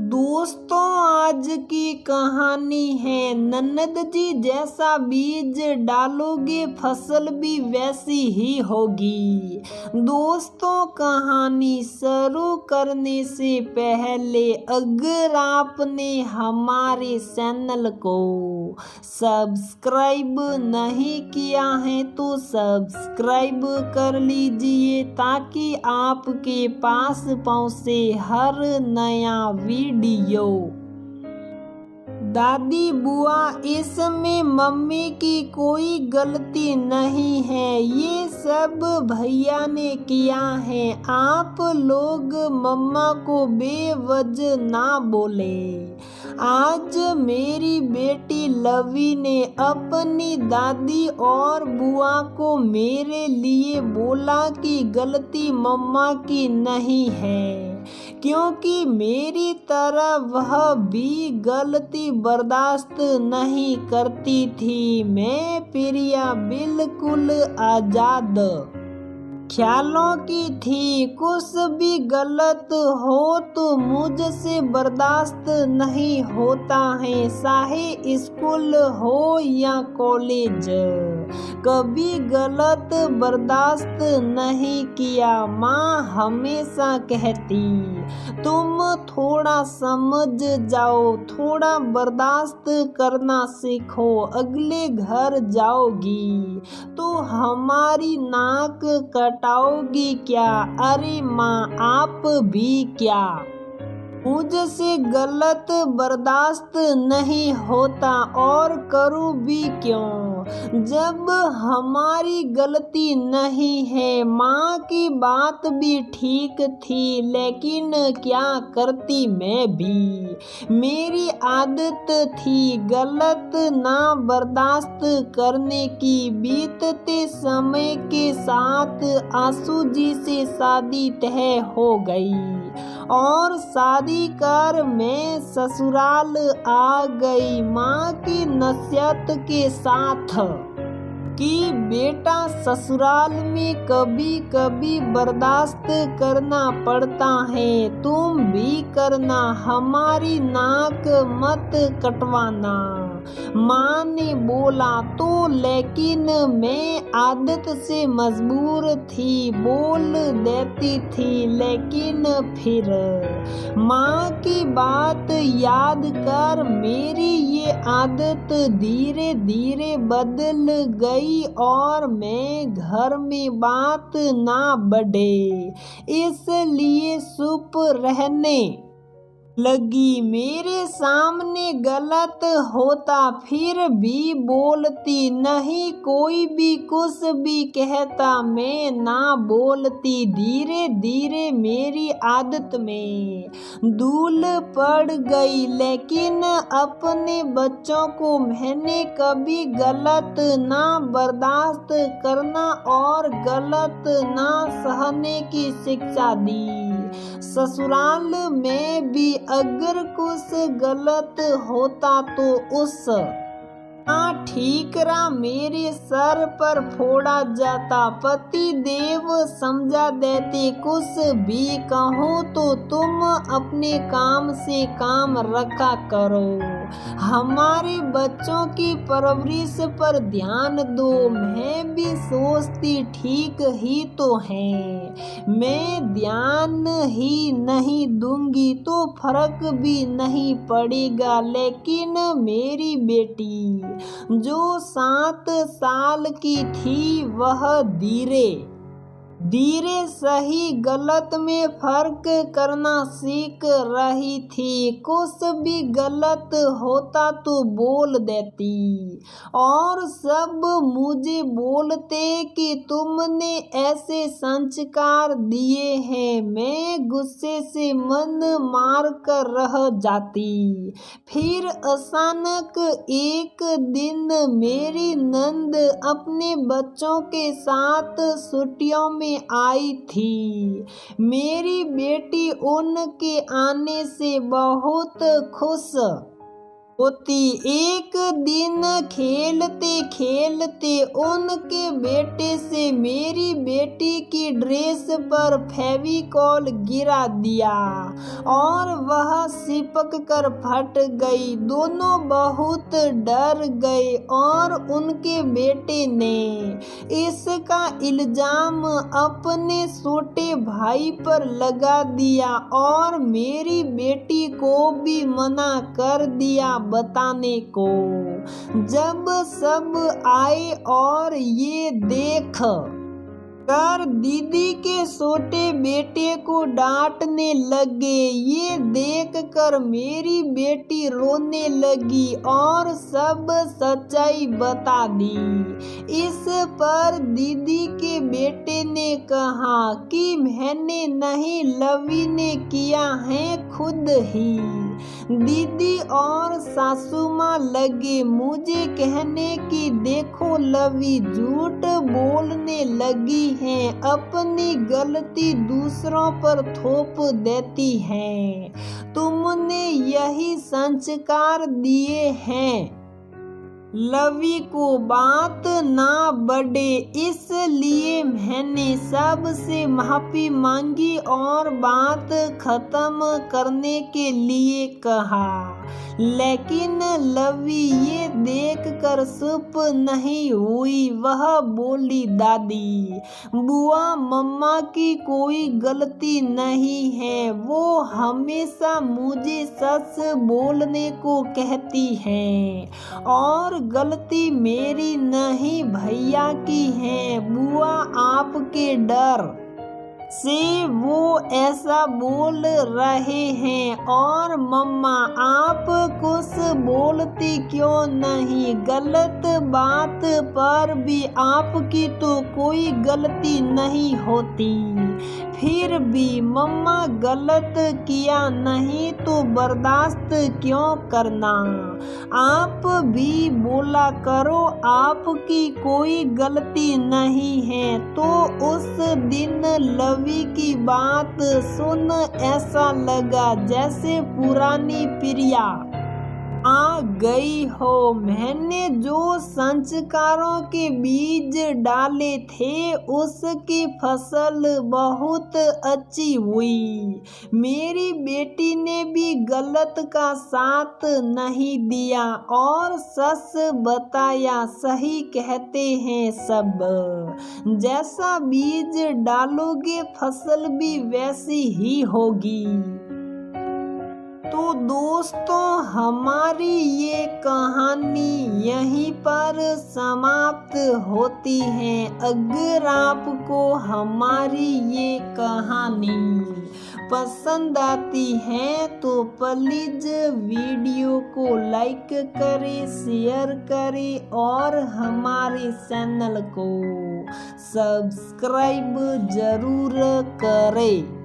दोस्तों, आज की कहानी है ननद जी जैसा बीज डालोगे फसल भी वैसी ही होगी। दोस्तों, कहानी शुरू करने से पहले अगर आपने हमारे चैनल को सब्सक्राइब नहीं किया है तो सब्सक्राइब कर लीजिए ताकि आपके पास पहुंचे हर नया वीडियो। दादी बुआ, इसमें मम्मी की कोई गलती नहीं है, ये सब भैया ने किया है। आप लोग मम्मा को बेवजह ना बोले। आज मेरी बेटी लवी ने अपनी दादी और बुआ को मेरे लिए बोला कि गलती मम्मा की नहीं है, क्योंकि मेरी तरह वह भी गलती बर्दाश्त नहीं करती थी। मैं प्रिया बिल्कुल आजाद ख्यालों की थी। कुछ भी गलत हो तो मुझसे बर्दाश्त नहीं होता है, चाहे स्कूल हो या कॉलेज। कभी गलत बर्दाश्त नहीं किया। माँ हमेशा कहती, तुम थोड़ा समझ जाओ, थोड़ा बर्दाश्त करना सीखो, अगले घर जाओगी तो हमारी नाक कटाओगी क्या? अरे माँ, आप भी क्या? मुझसे गलत बर्दाश्त नहीं होता और करूँ भी क्यों जब हमारी गलती नहीं है। माँ की बात भी ठीक थी, लेकिन क्या करती मैं भी। मेरी आदत थी गलत ना बर्दाश्त करने की। बीतते समय के साथ आंसू जी से शादी तय हो गई और शादी कर मैं ससुराल आ गई। माँ की नसीहत के साथ कि बेटा, ससुराल में कभी कभी बर्दाश्त करना पड़ता है, तुम भी करना, हमारी नाक मत कटवाना। माँ ने बोला तो, लेकिन मैं आदत से मजबूर थी, बोल देती थी। लेकिन फिर माँ की बात याद कर मेरी ये आदत धीरे धीरे बदल गई और मैं घर में बात ना बढ़े इसलिए चुप रहने लगी। मेरे सामने गलत होता फिर भी बोलती नहीं, कोई भी कुछ भी कहता मैं ना बोलती। धीरे धीरे मेरी आदत में धूल पड़ गई, लेकिन अपने बच्चों को मैंने कभी गलत ना बर्दाश्त करना और गलत ना सहने की शिक्षा दी। ससुराल में भी अगर कुछ गलत होता तो उस ठीकरा मेरे सर पर फोड़ा जाता। पति देव समझा देते, कुछ भी कहो तो तुम अपने काम से काम रखा करो, हमारे बच्चों की परवरिश पर ध्यान दो। मैं भी सोचती ठीक ही तो है, मैं ध्यान ही नहीं दूंगी तो फर्क भी नहीं पड़ेगा। लेकिन मेरी बेटी जो 7 साल की थी वह धीरे धीरे सही गलत में फर्क करना सीख रही थी। कुछ भी गलत होता तो बोल देती और सब मुझे बोलते कि तुमने ऐसे संस्कार दिए हैं। मैं गुस्से से मन मार कर रह जाती। फिर अचानक एक दिन मेरी नंद अपने बच्चों के साथ छुट्टियों में आई थी। मेरी बेटी उनके आने से बहुत खुश होती। एक दिन खेलते खेलते उनके बेटे से मेरी बेटी की ड्रेस पर फेविकॉल गिरा दिया और वह सिपक कर फट गई। दोनों बहुत डर गए और उनके बेटे ने इसका इल्जाम अपने छोटे भाई पर लगा दिया और मेरी बेटी को भी मना कर दिया बताने को। जब सब आए और ये देख कर दीदी के छोटे बेटे को डांटने लगे। ये देख कर मेरी बेटी रोने लगी और सब सच्चाई बता दी। इस पर दीदी के बेटे ने कहा कि मैंने नहीं, लवी ने किया है खुद ही। दीदी और सासू माँ लगे मुझे कहने की देखो लवी झूठ बोलने लगी है, अपनी गलती दूसरों पर थोप देती है। तुमने यही संस्कार दिए हैं लवी को बात ना बढ़े, इसलिए मैंने सबसे माफी मांगी और बात खत्म करने के लिए कहा। लेकिन लवी ये देखकर चुप नहीं हुई। वह बोली दादी बुआ मम्मा की कोई गलती नहीं है, वो हमेशा मुझे सच बोलने को कहती है और गलती मेरी नहीं भैया की है। बुआ आपके डर से वो ऐसा बोल रहे हैं और मम्मा आप कुछ बोलती क्यों नहीं? गलत बात पर भी आपकी तो कोई गलती नहीं होती, फिर भी मम्मा गलत किया नहीं तो बर्दाश्त क्यों करना? आप भी बोला करो आपकी कोई गलती नहीं है। तो उस दिन लवी की बात सुन ऐसा लगा जैसे पुरानी प्रिया आ गई हो। मैंने जो संस्कारों के बीज डाले थे उसकी फसल बहुत अच्छी हुई। मेरी बेटी ने भी गलत का साथ नहीं दिया और सच बताया। सही कहते हैं सब, जैसा बीज डालोगे फसल भी वैसी ही होगी। तो दोस्तों हमारी ये कहानी यहीं पर समाप्त होती है। अगर आपको हमारी ये कहानी पसंद आती है तो प्लीज वीडियो को लाइक करें, शेयर करें और हमारे चैनल को सब्सक्राइब जरूर करें।